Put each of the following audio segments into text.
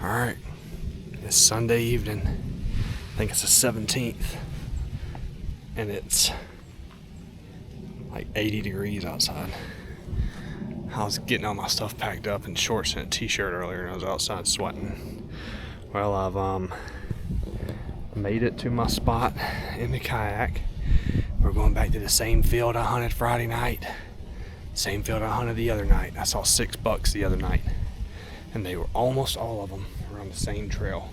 Alright, it's Sunday evening. I think it's the 17th. And it's like 80 degrees outside. I was getting all my stuff packed up in shorts and a t-shirt earlier and I was outside sweating. Well, I've made it to my spot in the kayak. We're going back to the same field I hunted Friday night. Same field I hunted the other night. I saw 6 bucks the other night. And they were almost all of them were on the same trail.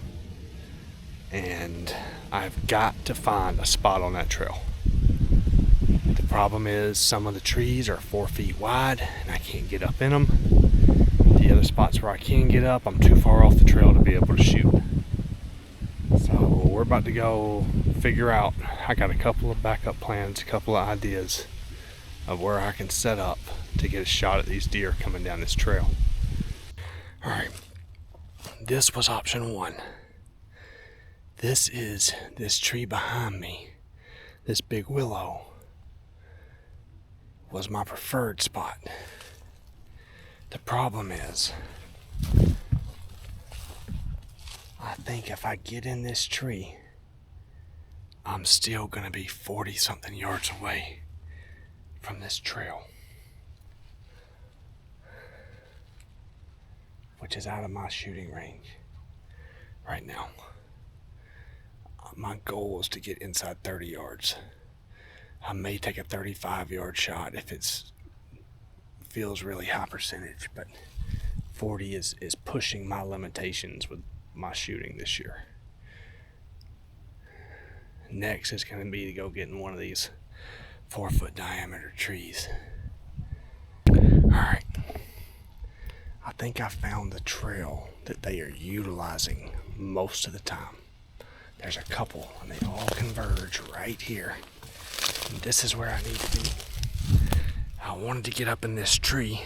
And I've got to find a spot on that trail. The problem is some of the trees are 4 feet wide and I can't get up in them. The other spots where I can get up, I'm too far off the trail to be able to shoot. So we're about to go figure out. I got a couple of backup plans, a couple of ideas of where I can set up to get a shot at these deer coming down this trail. Alright, this was option 1. This is this tree behind me. This big willow was my preferred spot. The problem is, I think if I get in this tree, I'm still gonna be 40 something yards away from this trail, which is out of my shooting range right now. My goal is to get inside 30 yards. I may take a 35-yard shot if it feels really high percentage, but 40 is pushing my limitations with my shooting this year. Next is going to be to go get in one of these 4-foot diameter trees. Alright, I think I found the trail that they are utilizing most of the time. There's a couple and they all converge right here. And this is where I need to be. I wanted to get up in this tree.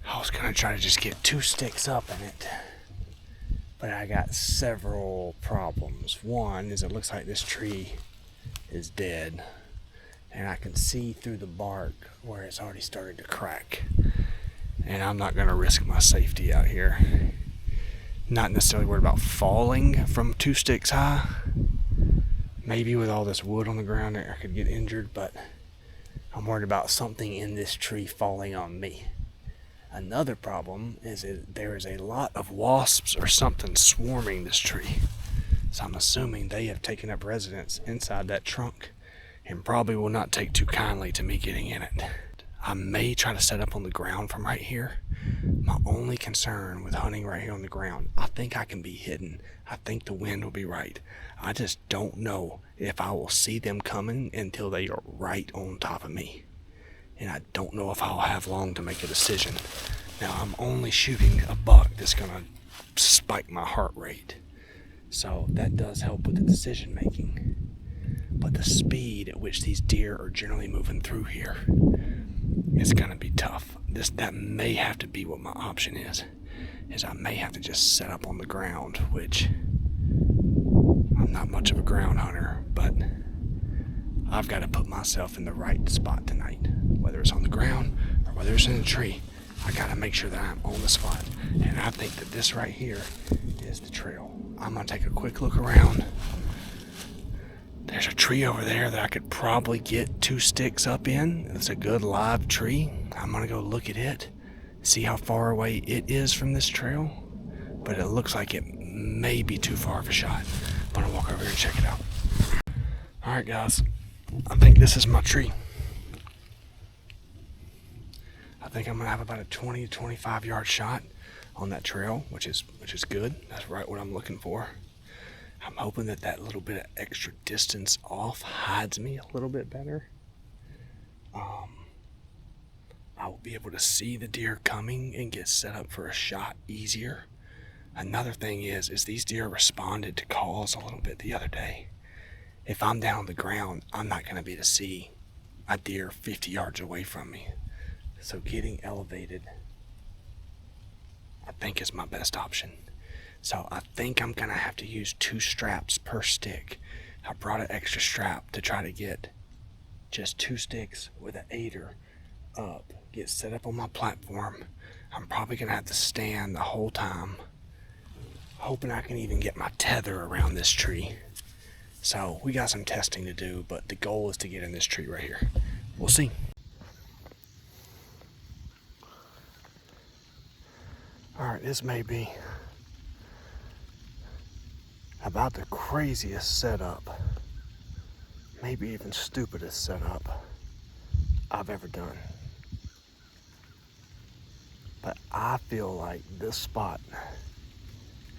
I was going to try to just get 2 sticks up in it. But I got several problems. One is it looks like this tree is dead. And I can see through the bark where it's already started to crack. And I'm not going to risk my safety out here. Not necessarily worried about falling from 2 sticks high. Maybe with all this wood on the ground I could get injured, but I'm worried about something in this tree falling on me. Another problem is that there is a lot of wasps or something swarming this tree. So I'm assuming they have taken up residence inside that trunk and probably will not take too kindly to me getting in it. I may try to set up on the ground from right here. My only concern with hunting right here on the ground, I think I can be hidden. I think the wind will be right. I just don't know if I will see them coming until they are right on top of me. And I don't know if I'll have long to make a decision. Now I'm only shooting a buck that's gonna spike my heart rate. So that does help with the decision making. But the speed at which these deer are generally moving through here, it's gonna be tough. That may have to be what my option is I may have to just set up on the ground, which I'm not much of a ground hunter, but I've got to put myself in the right spot tonight. Whether it's on the ground or whether it's in a tree, I got to make sure that I'm on the spot. And I think that this right here is the trail. I'm gonna take a quick look around. There's a tree over there that I could probably get 2 sticks up in. It's a good live tree. I'm gonna go look at it, see how far away it is from this trail. But it looks like it may be too far of a shot. I'm gonna walk over here and check it out. Alright guys, I think this is my tree. I think I'm gonna have about a 20 to 25 yard shot on that trail, which is good. That's right what I'm looking for. I'm hoping that that little bit of extra distance off hides me a little bit better. I will be able to see the deer coming and get set up for a shot easier. Another thing is these deer responded to calls a little bit the other day. If I'm down on the ground, I'm not going to be able to see a deer 50 yards away from me. So getting elevated, I think is my best option. So I think I'm going to have to use 2 straps per stick. I brought an extra strap to try to get just 2 sticks with an 8er up, get set up on my platform. I'm probably gonna have to stand the whole time, hoping I can even get my tether around this tree. So we got some testing to do, but the goal is to get in this tree right here. We'll see. All right, this may be about the craziest setup, maybe even stupidest setup I've ever done. But I feel like this spot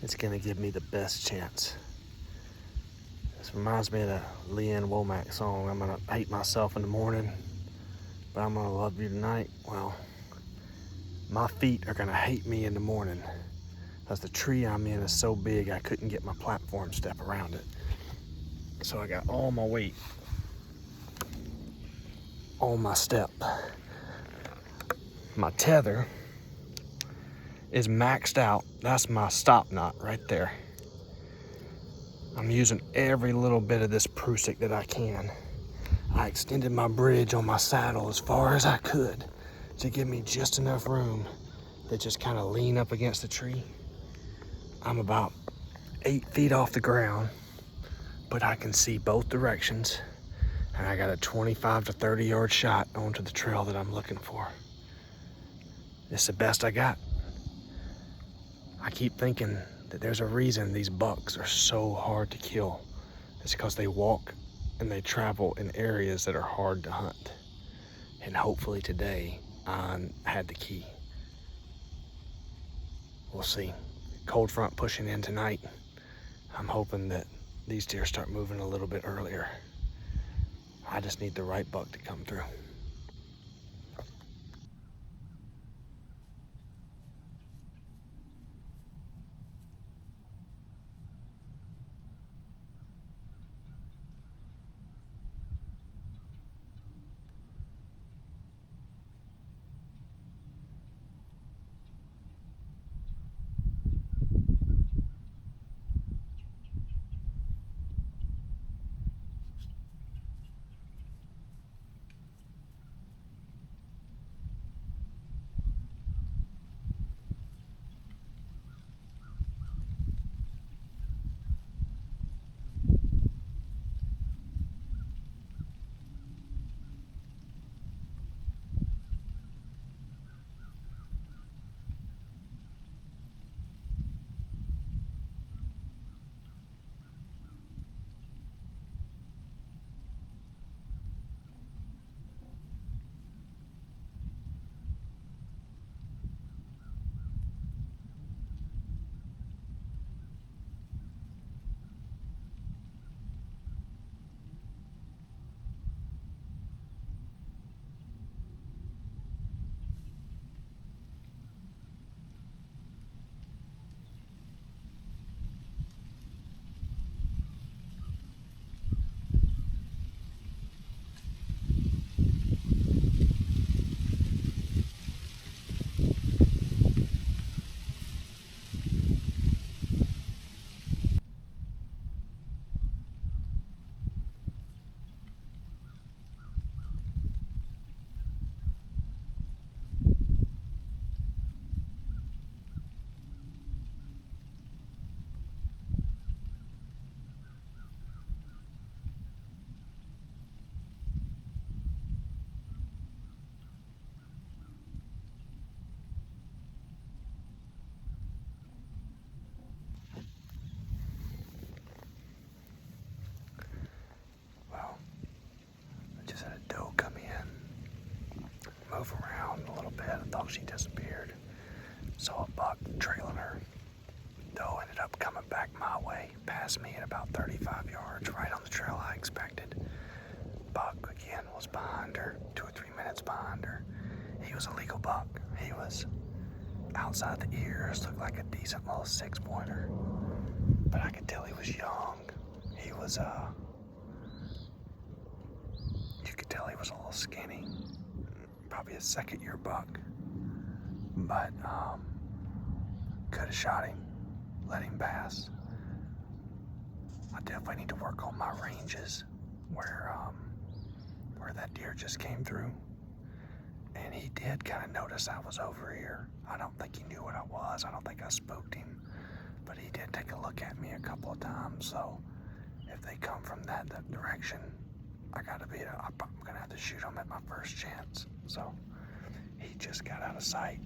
is gonna give me the best chance. This reminds me of the Leanne Womack song, I'm gonna hate myself in the morning, but I'm gonna love you tonight. Well, my feet are gonna hate me in the morning because the tree I'm in is so big I couldn't get my platform step around it. So I got all my weight on my step. My tether is maxed out. That's my stop knot right there. I'm using every little bit of this Prusik that I can. I extended my bridge on my saddle as far as I could to give me just enough room to just kind of lean up against the tree. I'm about 8 feet off the ground, but I can see both directions, and I got a 25 to 30 yard shot onto the trail that I'm looking for. It's the best I got. I keep thinking that there's a reason these bucks are so hard to kill. It's because they walk and they travel in areas that are hard to hunt. And hopefully today I had the key. We'll see. Cold front pushing in tonight. I'm hoping that these deer start moving a little bit earlier. I just need the right buck to come through. Move around a little bit. I thought she disappeared. Saw a buck trailing her. Doe ended up coming back my way, past me at about 35 yards, right on the trail I expected. Buck again was behind her, 2 or 3 minutes behind her. He was a legal buck. He was outside the ears, looked like a decent little 6-pointer. But I could tell he was young. He was you could tell he was a little skinny. Probably a 2nd-year buck, but could have shot him, let him pass. I definitely need to work on my ranges where that deer just came through, And he did kind of notice I was over here. I don't think he knew what I was. I don't think I spooked him. But he did take a look at me a couple of times. So if they come from that direction, I'm gonna have to shoot them at my first chance. So he just got out of sight.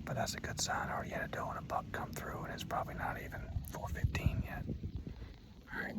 But that's a good sign. I already had a doe and a buck come through, and it's probably not even 4:15 yet. All right.